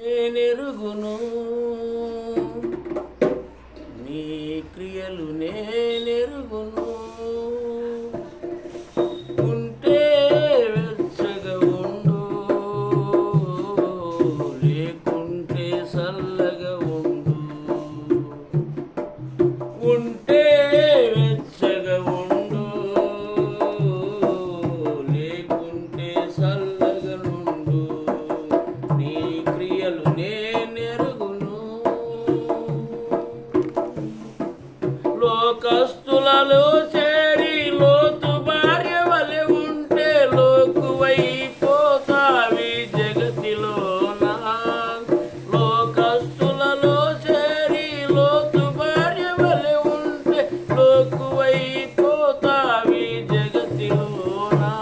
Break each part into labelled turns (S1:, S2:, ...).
S1: నేనెరుగును, నీ క్రియలు నేనెరుగును. ఉంటే వెచ్చగా ఉండు, లేకుంటే చల్లగా ఉండు. ఉంటే వెచ్చగా ఉండు, లేకుంటే చల్లగా ఉండు. నీ క్రియలు నేనెరుగును. లోకస్తులలో చేరి లోతు భార్య వలె ఉంటే లోకువైపోతావి జగతిలోనా. లోకస్తులలో చేరి లోతు భార్య వలె ఉంటే లోకువైపోతావి జగతిలోనా.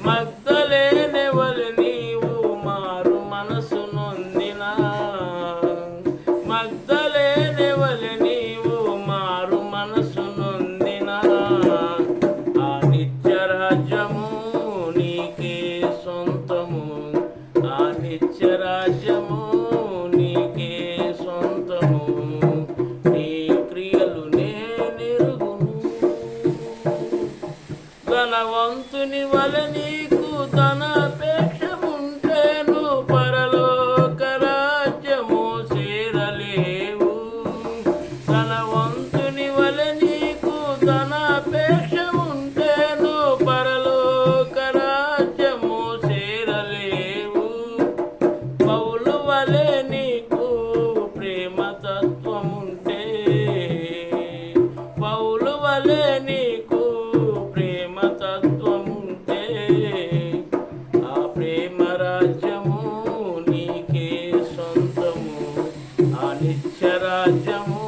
S1: మగ్దలేనే వలె నీవు మారు మనసు నొందినా, మగ్దలేనే వలె నీవు మారు మనసు నొందినా. ఆ నిత్య రాజ్యము నీకే సొంతము, ఆ నిత్య రాజ్యము నీకే సొంతము. నీ క్రియలు నేనెరుగును. ధనవంతుని వలె నీకు ధనాపేక్ష ఉంటేను పరలోక రాజ్యము చేరలేవు. ధనవంతుని వలె నీకు ధనాపేక్ష ఉంటేను పరలోక రాజ్యము చేరలేవు. పౌలు వలె నీకు ప్రేమతత్వముంటే, పౌలు వలె నీకు ప్రేమతత్వముంటే, ఆ ప్రేమ రాజ్యము నీకే సొంతము, ఆ నిత్య రాజ్యము